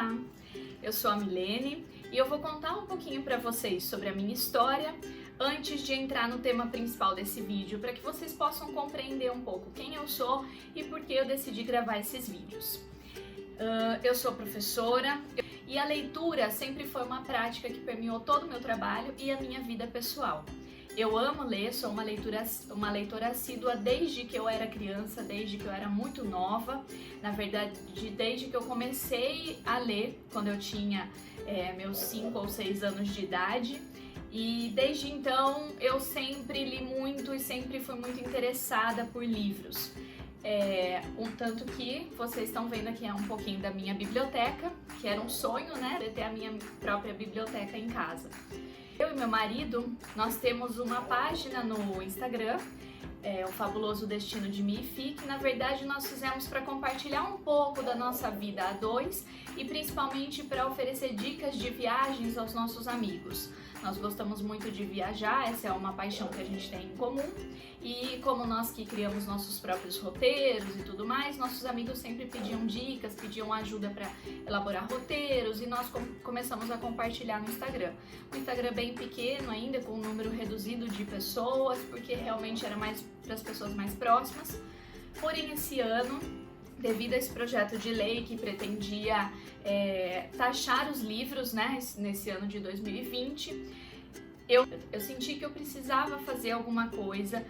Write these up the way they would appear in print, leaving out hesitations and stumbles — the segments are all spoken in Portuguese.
Olá, eu sou a Milene e eu vou contar um pouquinho para vocês sobre a minha história antes de entrar no tema principal desse vídeo, para que vocês possam compreender um pouco quem eu sou e por que eu decidi gravar esses vídeos. Eu sou professora e a leitura sempre foi uma prática que permeou todo o meu trabalho e a minha vida pessoal. Eu amo ler, sou uma leitora assídua desde que eu era criança, desde que eu era muito nova. Na verdade, desde que eu comecei a ler, quando eu tinha meus 5 ou 6 anos de idade. E desde então eu sempre li muito e sempre fui muito interessada por livros. Um tanto que vocês estão vendo aqui um pouquinho da minha biblioteca, que era um sonho, né, de ter a minha própria biblioteca em casa. Eu e meu marido, nós temos uma página no Instagram, o Fabuloso Destino de Mi e Fi, que na verdade nós fizemos para compartilhar um pouco da nossa vida a dois e principalmente para oferecer dicas de viagens aos nossos amigos. Nós gostamos muito de viajar, essa é uma paixão que a gente tem em comum, e como nós que criamos nossos próprios roteiros e tudo mais, nossos amigos sempre pediam dicas, pediam ajuda para elaborar roteiros, e nós começamos a compartilhar no Instagram. Um Instagram bem pequeno ainda, com um número reduzido de pessoas, porque realmente era mais para as pessoas mais próximas. Porém, esse ano, devido a esse projeto de lei que pretendia taxar os livros, né, nesse ano de 2020, eu senti que eu precisava fazer alguma coisa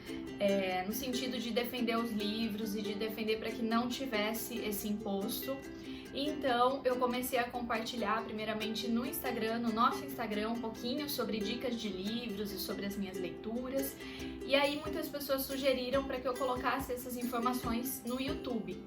no sentido de defender os livros e de defender para que não tivesse esse imposto. Então eu comecei a compartilhar primeiramente no Instagram, no nosso Instagram, um pouquinho sobre dicas de livros e sobre as minhas leituras. E aí muitas pessoas sugeriram para que eu colocasse essas informações no YouTube.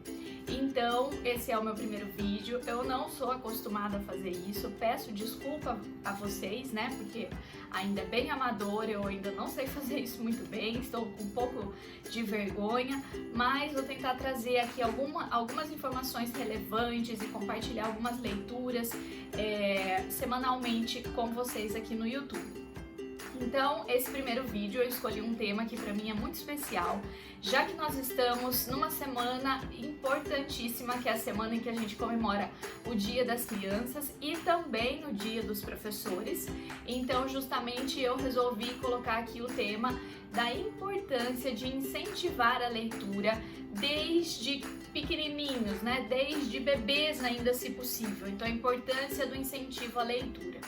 Então esse é o meu primeiro vídeo. Eu não sou acostumada a fazer isso, peço desculpa a vocês, né, porque ainda é bem amador, eu ainda não sei fazer isso muito bem, estou com um pouco de vergonha, mas vou tentar trazer aqui algumas informações relevantes e compartilhar algumas leituras semanalmente com vocês aqui no YouTube. Então, esse primeiro vídeo eu escolhi um tema que para mim é muito especial, já que nós estamos numa semana importantíssima, que é a semana em que a gente comemora o Dia das Crianças e também no Dia dos Professores. Então, justamente eu resolvi colocar aqui o tema da importância de incentivar a leitura desde pequenininhos, né? Desde bebês ainda, se possível. Então, a importância do incentivo à leitura.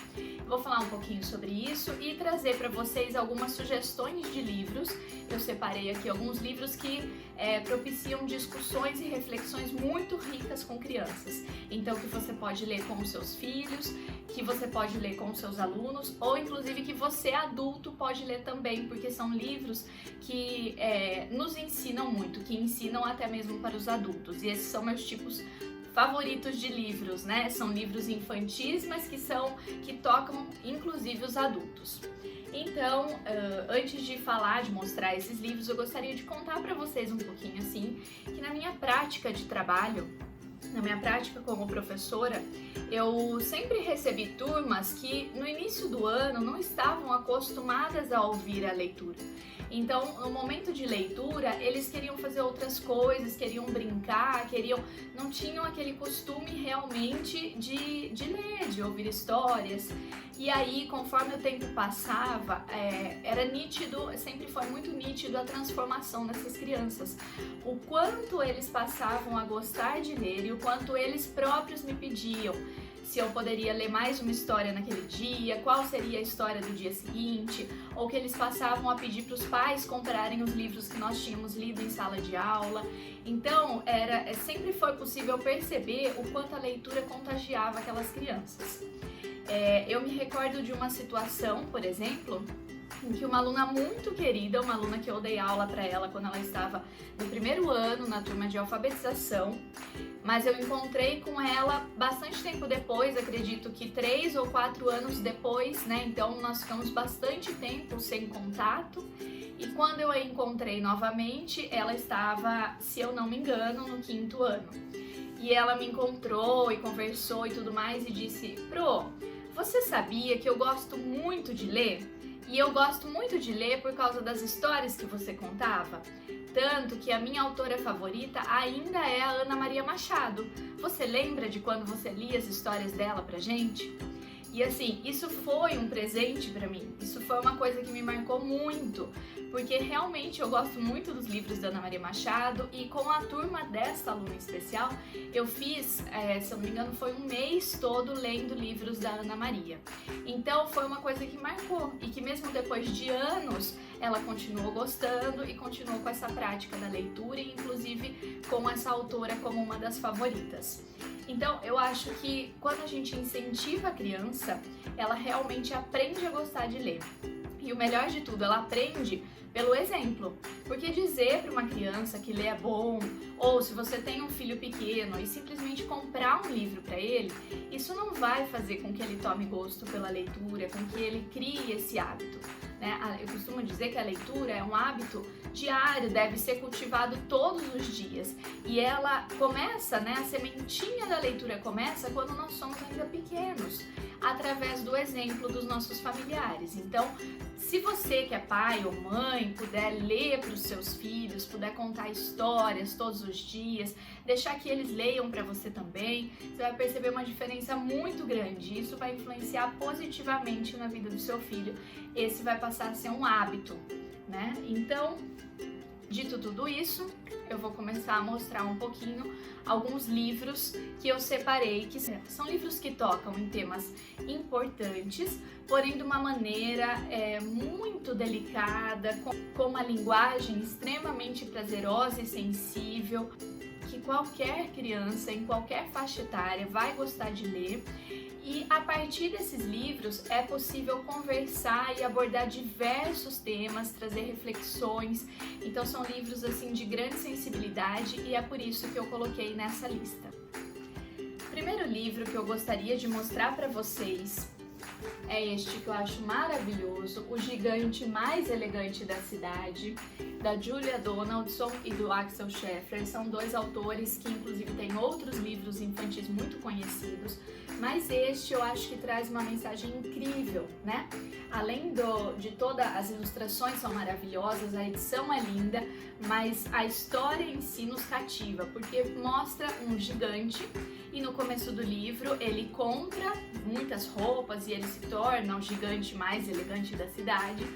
Vou falar um pouquinho sobre isso e trazer para vocês algumas sugestões de livros. Eu separei aqui alguns livros que propiciam discussões e reflexões muito ricas com crianças. Então, que você pode ler com os seus filhos, que você pode ler com os seus alunos, ou inclusive que você, adulto, pode ler também, porque são livros que nos ensinam muito, que ensinam até mesmo para os adultos. E esses são meus tipos favoritos de livros, né? São livros infantis, mas que tocam inclusive os adultos. Então, antes de falar, de mostrar esses livros, eu gostaria de contar para vocês um pouquinho assim, que na minha prática de trabalho, na minha prática como professora, eu sempre recebi turmas que no início do ano não estavam acostumadas a ouvir a leitura. Então, no momento de leitura, eles queriam fazer outras coisas, queriam brincar, não tinham aquele costume realmente de ler, de ouvir histórias. E aí, conforme o tempo passava, era nítido, sempre foi muito nítido a transformação dessas crianças. O quanto eles passavam a gostar de ler e o quanto eles próprios me pediam se eu poderia ler mais uma história naquele dia, qual seria a história do dia seguinte, ou que eles passavam a pedir para os pais comprarem os livros que nós tínhamos lido em sala de aula. Então, sempre foi possível perceber o quanto a leitura contagiava aquelas crianças. Eu me recordo de uma situação, por exemplo, em que uma aluna muito querida, uma aluna que eu dei aula para ela quando ela estava no primeiro ano, na turma de alfabetização, mas eu encontrei com ela bastante tempo depois, acredito que 3 ou 4 anos depois, né? Então nós ficamos bastante tempo sem contato, e quando eu a encontrei novamente, ela estava, se eu não me engano, no 5º ano. E ela me encontrou e conversou e tudo mais e disse: "Pro, você sabia que eu gosto muito de ler? E eu gosto muito de ler por causa das histórias que você contava. Tanto que a minha autora favorita ainda é a Ana Maria Machado, Você lembra de quando você lia as histórias dela pra gente? E assim, isso foi um presente pra mim, isso foi uma coisa que me marcou muito, porque realmente eu gosto muito dos livros da Ana Maria Machado e com a turma dessa aluna especial, eu fiz, se eu não me engano, foi um mês todo lendo livros da Ana Maria. Então foi uma coisa que marcou e que mesmo depois de anos, ela continuou gostando e continuou com essa prática da leitura e inclusive com essa autora como uma das favoritas. Então, eu acho que quando a gente incentiva a criança, ela realmente aprende a gostar de ler. E o melhor de tudo, ela aprende pelo exemplo. Porque dizer para uma criança que ler é bom, ou se você tem um filho pequeno e simplesmente comprar um livro para ele, isso não vai fazer com que ele tome gosto pela leitura, com que ele crie esse hábito. Eu costumo dizer que a leitura é um hábito diário, deve ser cultivado todos os dias. E ela começa, a sementinha da leitura começa quando nós somos ainda pequenos, através do exemplo dos nossos familiares. Então, se você que é pai ou mãe puder ler para os seus filhos, puder contar histórias todos os dias, deixar que eles leiam para você também, você vai perceber uma diferença muito grande. Isso vai influenciar positivamente na vida do seu filho. Esse vai passar a ser um hábito, Então, dito tudo isso, eu vou começar a mostrar um pouquinho alguns livros que eu separei, que são livros que tocam em temas importantes, porém de uma maneira muito delicada, com uma linguagem extremamente prazerosa e sensível, que qualquer criança, em qualquer faixa etária, vai gostar de ler. E a partir desses livros é possível conversar e abordar diversos temas, trazer reflexões. Então são livros assim de grande sensibilidade e é por isso que eu coloquei nessa lista. O primeiro livro que eu gostaria de mostrar para vocês é este que eu acho maravilhoso, O Gigante Mais Elegante da Cidade, da Julia Donaldson e do Axel Scheffler. São dois autores que inclusive têm outros livros infantis muito conhecidos, mas este eu acho que traz uma mensagem incrível, Além de todas as ilustrações são maravilhosas, a edição é linda, mas a história em si nos cativa, porque mostra um gigante e no começo do livro ele compra muitas roupas e ele se torna o gigante mais elegante da cidade.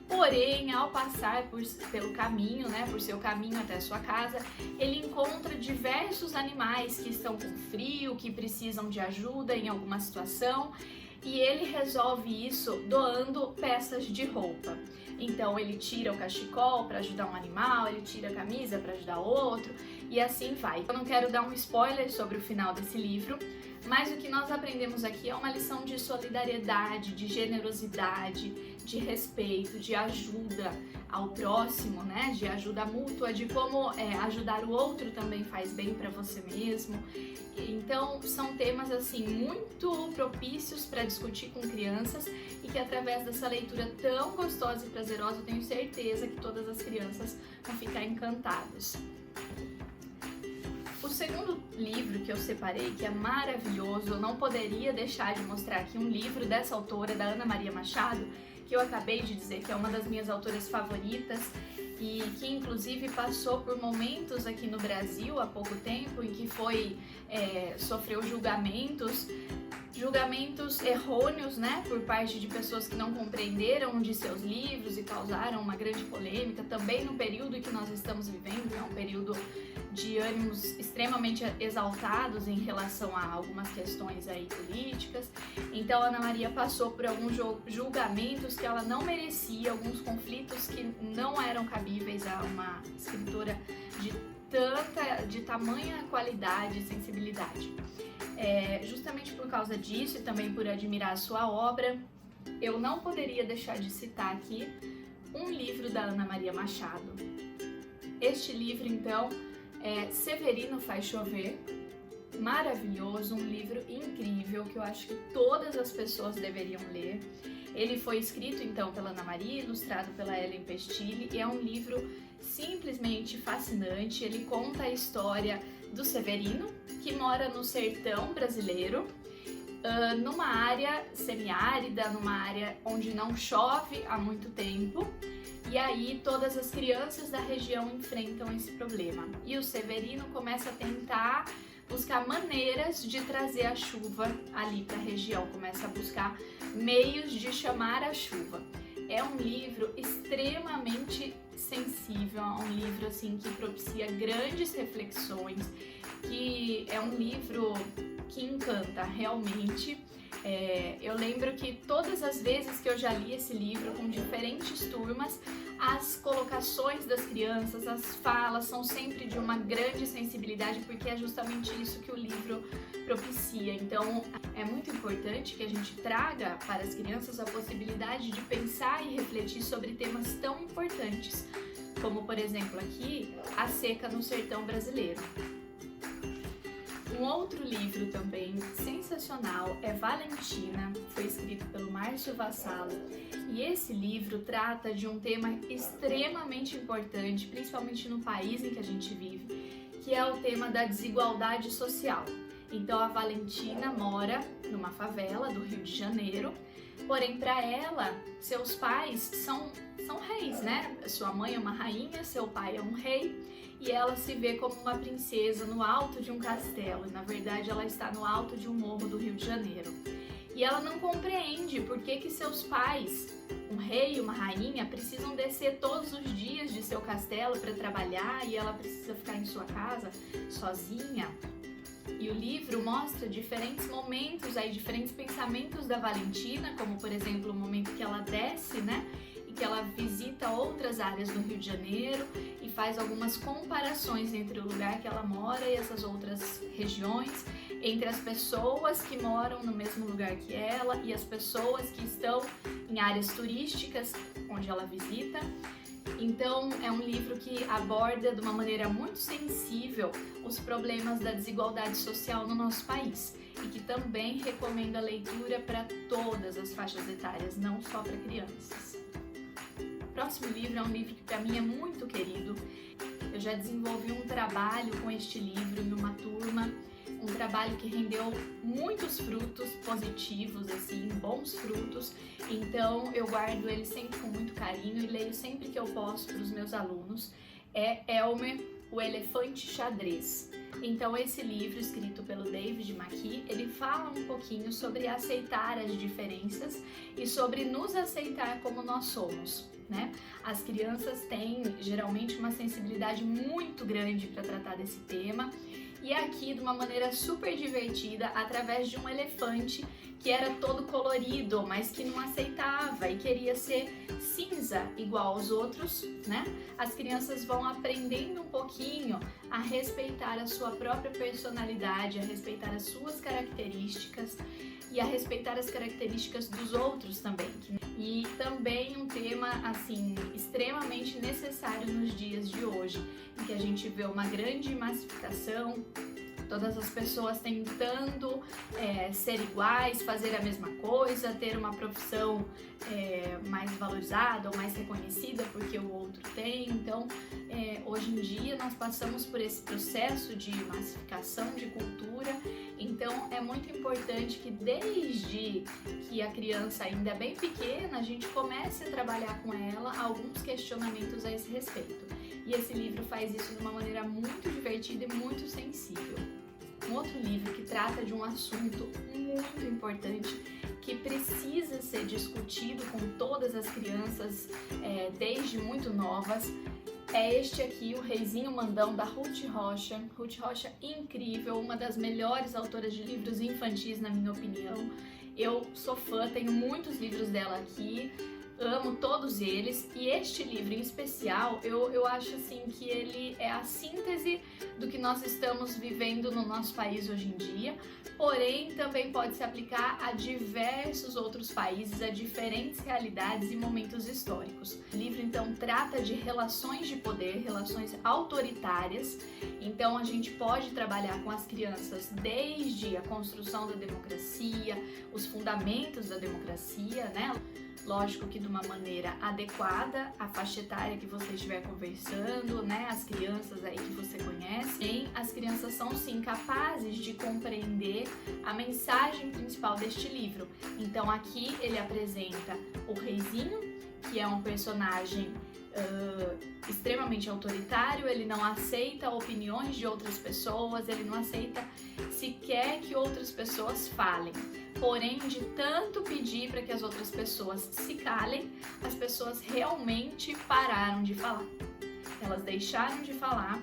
Porém, ao passar pelo caminho, por seu caminho até a sua casa, ele encontra diversos animais que estão com frio, que precisam de ajuda em alguma situação, e ele resolve isso doando peças de roupa. Então ele tira o cachecol para ajudar um animal, ele tira a camisa para ajudar outro, e assim vai. Eu não quero dar um spoiler sobre o final desse livro, mas o que nós aprendemos aqui é uma lição de solidariedade, de generosidade, de respeito, de ajuda ao próximo, de ajuda mútua, de como ajudar o outro também faz bem para você mesmo. Então são temas assim muito propícios para discutir com crianças e que através dessa leitura tão gostosa e prazerosa eu tenho certeza que todas as crianças vão ficar encantadas. O segundo livro que eu separei, que é maravilhoso, eu não poderia deixar de mostrar aqui um livro dessa autora, da Ana Maria Machado, que eu acabei de dizer que é uma das minhas autoras favoritas e que inclusive passou por momentos aqui no Brasil há pouco tempo em que sofreu julgamentos errôneos, por parte de pessoas que não compreenderam um de seus livros e causaram uma grande polêmica, também no período que nós estamos vivendo, que é um período de ânimos extremamente exaltados em relação a algumas questões aí políticas. Então a Ana Maria passou por alguns julgamentos que ela não merecia, alguns conflitos que não eram cabíveis a uma escritora de tamanha qualidade e sensibilidade. Justamente por causa disso e também por admirar a sua obra, eu não poderia deixar de citar aqui um livro da Ana Maria Machado. Este livro, então, é Severino Faz Chover, maravilhoso, um livro incrível que eu acho que todas as pessoas deveriam ler. Ele foi escrito, então, pela Ana Maria, ilustrado pela Ellen Pestilli, e é um livro simplesmente fascinante. Ele conta a história do Severino, que mora no sertão brasileiro, numa área semiárida, numa área onde não chove há muito tempo, e aí todas as crianças da região enfrentam esse problema. E o Severino começa a tentar buscar maneiras de trazer a chuva ali para a região, começa a buscar meios de chamar a chuva. É um livro extremamente sensível, é um livro assim que propicia grandes reflexões, que é um livro que encanta realmente. Eu lembro que todas as vezes que eu já li esse livro com diferentes turmas, as colocações das crianças, as falas são sempre de uma grande sensibilidade, porque é justamente isso que o livro propicia. Então, é muito importante que a gente traga para as crianças a possibilidade de pensar e refletir sobre temas tão importantes, como, por exemplo, aqui, a seca no sertão brasileiro. Um outro livro também sensacional é Valentina, foi escrito pelo Márcio Vassalo, e esse livro trata de um tema extremamente importante, principalmente no país em que a gente vive, que é o tema da desigualdade social. Então a Valentina mora numa favela do Rio de Janeiro, porém para ela, seus pais são reis, né? Sua mãe é uma rainha, seu pai é um rei, e ela se vê como uma princesa no alto de um castelo. Na verdade, ela está no alto de um morro do Rio de Janeiro. E ela não compreende por que seus pais, um rei e uma rainha, precisam descer todos os dias de seu castelo para trabalhar e ela precisa ficar em sua casa sozinha. E o livro mostra diferentes momentos, diferentes pensamentos da Valentina, como por exemplo o momento que ela desce, né? Que ela visita outras áreas do Rio de Janeiro e faz algumas comparações entre o lugar que ela mora e essas outras regiões, entre as pessoas que moram no mesmo lugar que ela e as pessoas que estão em áreas turísticas onde ela visita. Então, é um livro que aborda de uma maneira muito sensível os problemas da desigualdade social no nosso país e que também recomenda a leitura para todas as faixas etárias, não só para crianças. O próximo livro é um livro que para mim é muito querido. Eu já desenvolvi um trabalho com este livro em uma turma, um trabalho que rendeu muitos frutos positivos, assim, bons frutos. Então eu guardo ele sempre com muito carinho e leio sempre que eu posso para os meus alunos. É Elmer, o Elefante Xadrez. Então esse livro, escrito pelo David McKee, ele fala um pouquinho sobre aceitar as diferenças e sobre nos aceitar como nós somos, né? As crianças têm geralmente uma sensibilidade muito grande para tratar desse tema, e aqui de uma maneira super divertida, através de um elefante que era todo colorido, mas que não aceitava e queria ser cinza igual aos outros, né? As crianças vão aprendendo um pouquinho a respeitar a sua própria personalidade, a respeitar as suas características e a respeitar as características dos outros também. E também um tema, assim, extremamente necessário nos dias de hoje, em que a gente vê uma grande massificação, todas as pessoas tentando ser iguais, fazer a mesma coisa, ter uma profissão mais valorizada ou mais reconhecida porque o outro tem. Então, hoje em dia nós passamos por esse processo de massificação de cultura. Então, é muito importante que desde que a criança ainda é bem pequena, a gente comece a trabalhar com ela alguns questionamentos a esse respeito. E esse livro faz isso de uma maneira muito divertida e muito sensível. Um outro livro que trata de um assunto muito importante que precisa ser discutido com todas as crianças desde muito novas é este aqui, O Reizinho Mandão, da Ruth Rocha. Ruth Rocha, incrível, uma das melhores autoras de livros infantis, na minha opinião. Eu sou fã, tenho muitos livros dela aqui. Amo todos eles, e este livro em especial, eu acho assim que ele é a síntese do que nós estamos vivendo no nosso país hoje em dia, porém também pode se aplicar a diversos outros países, a diferentes realidades e momentos históricos. O livro então trata de relações de poder, relações autoritárias, então a gente pode trabalhar com as crianças desde a construção da democracia, os fundamentos da democracia, né? Lógico que de uma maneira adequada à faixa etária que você estiver conversando, né? As crianças aí que você conhece. As crianças são sim capazes de compreender a mensagem principal deste livro. Então aqui ele apresenta o Reizinho, que é um personagem extremamente autoritário, ele não aceita opiniões de outras pessoas, ele não aceita sequer que outras pessoas falem. Porém, de tanto pedir para que as outras pessoas se calem, as pessoas realmente pararam de falar. Elas deixaram de falar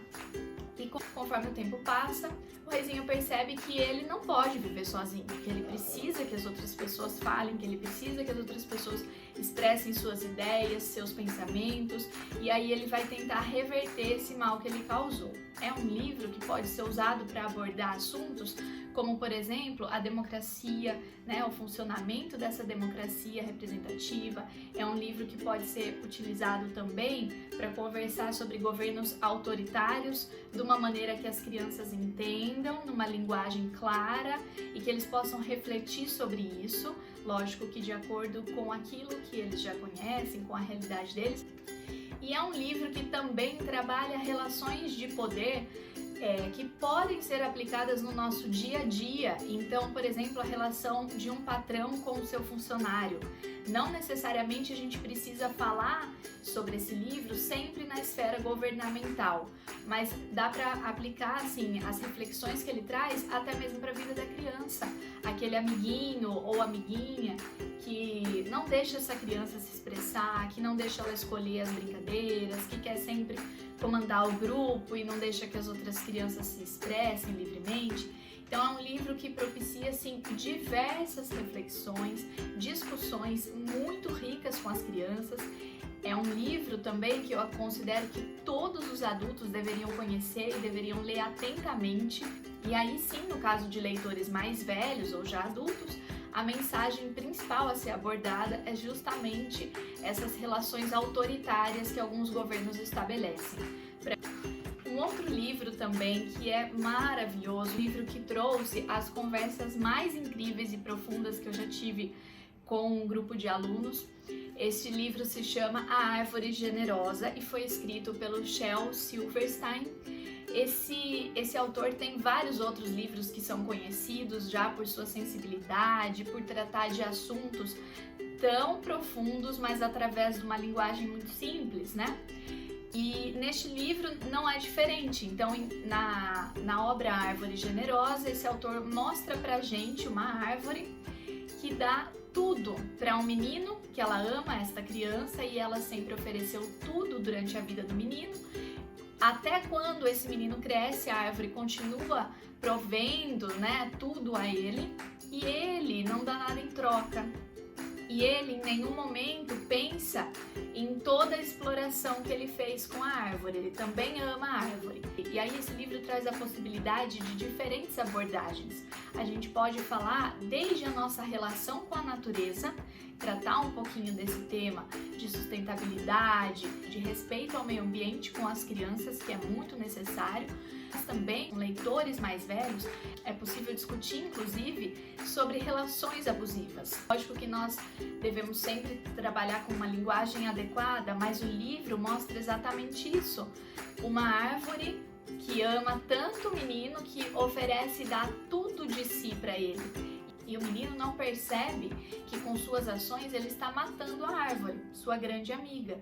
e conforme o tempo passa, o reizinho percebe que ele não pode viver sozinho, que ele precisa que as outras pessoas falem, que ele precisa que as outras pessoas expressem suas ideias, seus pensamentos, e aí ele vai tentar reverter esse mal que ele causou. É um livro que pode ser usado para abordar assuntos como, por exemplo, a democracia, né, o funcionamento dessa democracia representativa. É um livro que pode ser utilizado também para conversar sobre governos autoritários de uma maneira que as crianças entendam, numa linguagem clara e que eles possam refletir sobre isso, lógico que de acordo com aquilo que eles já conhecem, com a realidade deles. E é um livro que também trabalha relações de poder que podem ser aplicadas no nosso dia a dia. Então, por exemplo, a relação de um patrão com o seu funcionário. Não necessariamente a gente precisa falar sobre esse livro sempre na esfera governamental, mas dá para aplicar assim as reflexões que ele traz até mesmo para a vida da criança. Aquele amiguinho ou amiguinha que não deixa essa criança se expressar, que não deixa ela escolher as brincadeiras, que quer sempre comandar o grupo e não deixa que as outras crianças se expressem livremente. Então é um livro que propicia assim diversas reflexões, discussões muito ricas com as crianças. É um livro também que eu considero que todos os adultos deveriam conhecer e deveriam ler atentamente. E aí sim, no caso de leitores mais velhos ou já adultos, a mensagem principal a ser abordada é justamente essas relações autoritárias que alguns governos estabelecem. Um outro livro também que é maravilhoso, um livro que trouxe as conversas mais incríveis e profundas que eu já tive com um grupo de alunos. Este livro se chama A Árvore Generosa e foi escrito pelo Shel Silverstein. Esse autor tem vários outros livros que são conhecidos já por sua sensibilidade, por tratar de assuntos tão profundos, mas através de uma linguagem muito simples, né? E neste livro não é diferente. Então, na obra Árvore Generosa, esse autor mostra pra gente uma árvore que dá tudo para um menino, que ela ama esta criança e ela sempre ofereceu tudo durante a vida do menino. Até quando esse menino cresce, a árvore continua provendo, né, tudo a ele e ele não dá nada em troca. E ele em nenhum momento pensa em toda a exploração que ele fez com a árvore, ele também ama a árvore. E aí esse livro traz a possibilidade de diferentes abordagens. A gente pode falar desde a nossa relação com a natureza, tratar um pouquinho desse tema de sustentabilidade, de respeito ao meio ambiente com as crianças, que é muito necessário. Mas também com leitores mais velhos é possível discutir, inclusive, sobre relações abusivas. Lógico que nós devemos sempre trabalhar com uma linguagem adequada, mas o livro mostra exatamente isso. Uma árvore que ama tanto o menino que oferece e dá tudo de si para ele. E o menino não percebe que com suas ações ele está matando a árvore, sua grande amiga.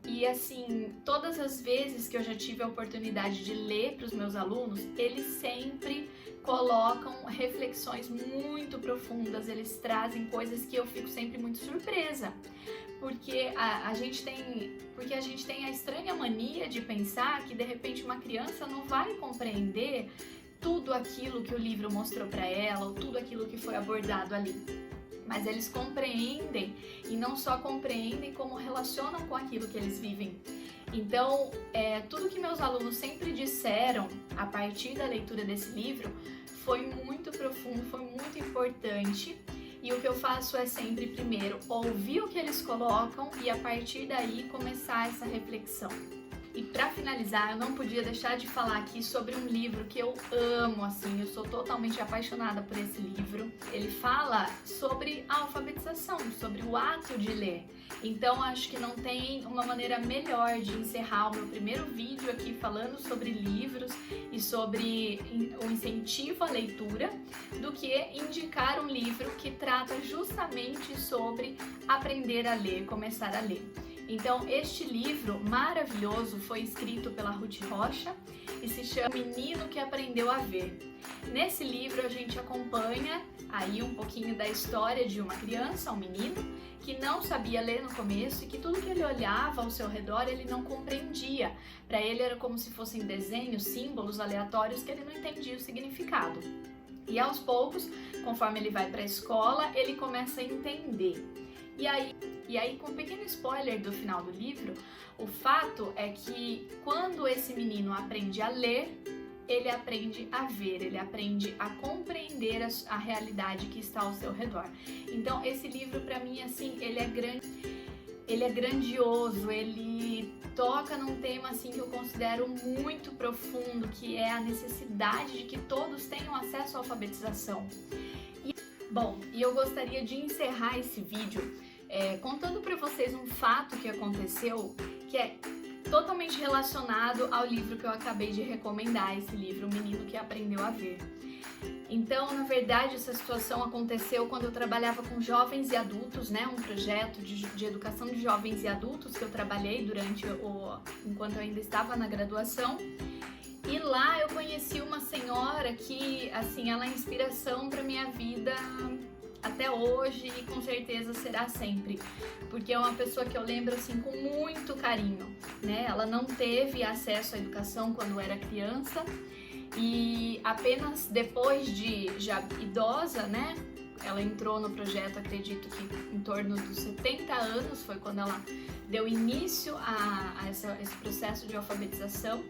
E assim, todas as vezes que eu já tive a oportunidade de ler para os meus alunos, eles sempre colocam reflexões muito profundas, eles trazem coisas que eu fico sempre muito surpresa. Porque a gente tem a estranha mania de pensar que de repente uma criança não vai compreender tudo aquilo que o livro mostrou para ela, ou tudo aquilo que foi abordado ali. Mas eles compreendem, e não só compreendem, como relacionam com aquilo que eles vivem. Então, tudo que meus alunos sempre disseram a partir da leitura desse livro foi muito profundo, foi muito importante. E o que eu faço é sempre, primeiro, ouvir o que eles colocam e a partir daí começar essa reflexão. E para finalizar, eu não podia deixar de falar aqui sobre um livro que eu amo, assim, eu sou totalmente apaixonada por esse livro. Ele fala sobre a alfabetização, sobre o ato de ler. Então, acho que não tem uma maneira melhor de encerrar o meu primeiro vídeo aqui falando sobre livros e sobre o incentivo à leitura do que indicar um livro que trata justamente sobre aprender a ler, começar a ler. Então, este livro maravilhoso foi escrito pela Ruth Rocha e se chama O Menino que Aprendeu a Ver. Nesse livro a gente acompanha aí um pouquinho da história de uma criança, um menino, que não sabia ler no começo e que tudo que ele olhava ao seu redor ele não compreendia. Para ele era como se fossem desenhos, símbolos aleatórios que ele não entendia o significado. E aos poucos, conforme ele vai para a escola, ele começa a entender. E aí, com um pequeno spoiler do final do livro, o fato é que quando esse menino aprende a ler, ele aprende a ver, ele aprende a compreender a realidade que está ao seu redor. Então, esse livro, para mim, assim, ele é grandioso, ele toca num tema assim que eu considero muito profundo, que é a necessidade de que todos tenham acesso à alfabetização. E eu gostaria de encerrar esse vídeo contando para vocês um fato que aconteceu, que é totalmente relacionado ao livro que eu acabei de recomendar, esse livro, O Menino que Aprendeu a Ver. Então, na verdade, essa situação aconteceu quando eu trabalhava com jovens e adultos, né? Um projeto de educação de jovens e adultos que eu trabalhei enquanto eu ainda estava na graduação. E lá eu conheci uma senhora que, assim, ela é inspiração para minha vida até hoje e com certeza será sempre, porque é uma pessoa que eu lembro assim com muito carinho, né? Ela não teve acesso à educação quando era criança e apenas depois de já idosa, né? Ela entrou no projeto, acredito que em torno dos 70 anos foi quando ela deu início a esse processo de alfabetização.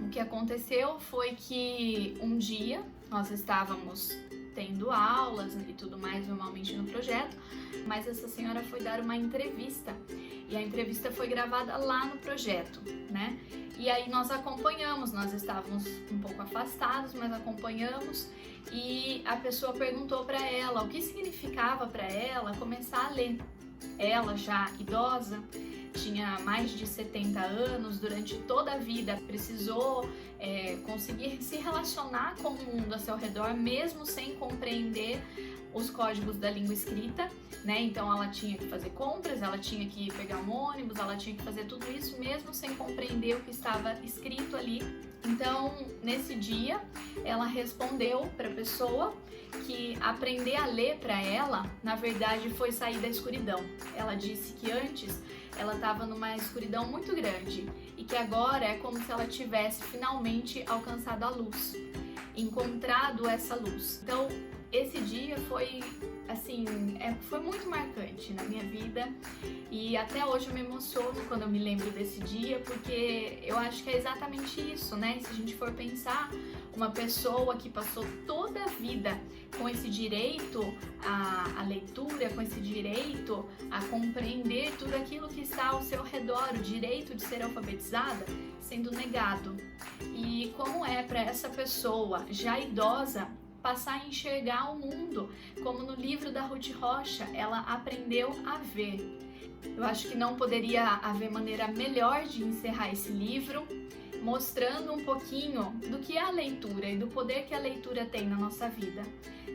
O que aconteceu foi que um dia nós estávamos tendo aulas e tudo mais normalmente no projeto, mas essa senhora foi dar uma entrevista e a entrevista foi gravada lá no projeto, né? E aí nós acompanhamos, nós estávamos um pouco afastados, mas acompanhamos e a pessoa perguntou para ela o que significava para ela começar a ler. Ela já idosa, tinha mais de 70 anos, durante toda a vida precisou conseguir se relacionar com o mundo ao seu redor, mesmo sem compreender os códigos da língua escrita, né? Então ela tinha que fazer compras, ela tinha que pegar um ônibus, ela tinha que fazer tudo isso mesmo sem compreender o que estava escrito ali. Então, nesse dia, ela respondeu para a pessoa que aprender a ler para ela, na verdade, foi sair da escuridão. Ela disse que antes ela estava numa escuridão muito grande e que agora é como se ela tivesse finalmente alcançado a luz, encontrado essa luz. Então, esse dia foi, assim, foi muito marcante na minha vida e até hoje eu me emociono quando eu me lembro desse dia, porque eu acho que é exatamente isso, né? Se a gente for pensar, uma pessoa que passou toda a vida com esse direito à leitura, com esse direito a compreender tudo aquilo que está ao seu redor, o direito de ser alfabetizada, sendo negado. E como é para essa pessoa já idosa passar a enxergar o mundo, como no livro da Ruth Rocha, ela aprendeu a ver. Eu acho que não poderia haver maneira melhor de encerrar esse livro, mostrando um pouquinho do que é a leitura e do poder que a leitura tem na nossa vida.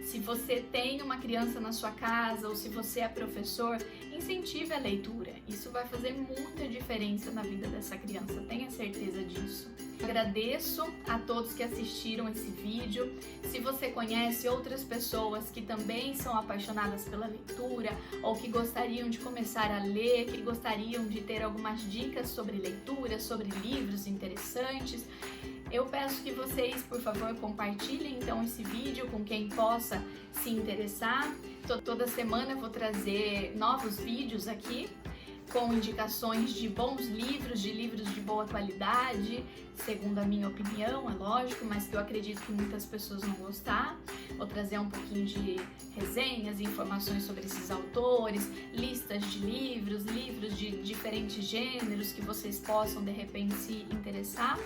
Se você tem uma criança na sua casa ou se você é professor, incentive a leitura. Isso vai fazer muita diferença na vida dessa criança, tenha certeza disso. Agradeço a todos que assistiram esse vídeo. Se você conhece outras pessoas que também são apaixonadas pela leitura ou que gostariam de começar a ler, que gostariam de ter algumas dicas sobre leitura, sobre livros interessantes, eu peço que vocês, por favor, compartilhem então esse vídeo com quem possa se interessar. Toda semana eu vou trazer novos vídeos aqui com indicações de bons livros, de livros de boa qualidade, segundo a minha opinião, é lógico, mas que eu acredito que muitas pessoas vão gostar. Vou trazer um pouquinho de resenhas, informações sobre esses autores, listas de livros, livros de diferentes gêneros que vocês possam de repente se interessar.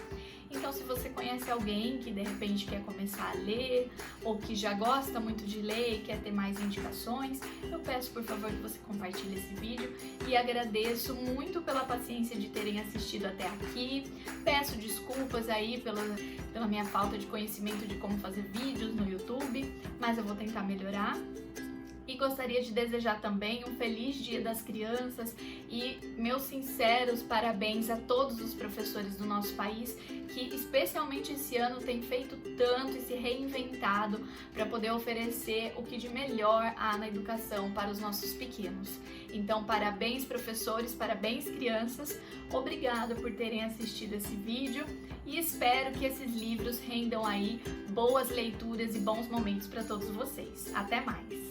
Então, se você conhece alguém que de repente quer começar a ler ou que já gosta muito de ler e quer ter mais indicações, eu peço por favor que você compartilhe esse vídeo e agradeço muito pela paciência de terem assistido até aqui. Peço desculpas aí pela minha falta de conhecimento de como fazer vídeos no YouTube, mas eu vou tentar melhorar. E gostaria de desejar também um feliz Dia das Crianças e meus sinceros parabéns a todos os professores do nosso país que especialmente esse ano têm feito tanto e se reinventado para poder oferecer o que de melhor há na educação para os nossos pequenos. Então, parabéns professores, parabéns crianças, obrigada por terem assistido esse vídeo e espero que esses livros rendam aí boas leituras e bons momentos para todos vocês. Até mais!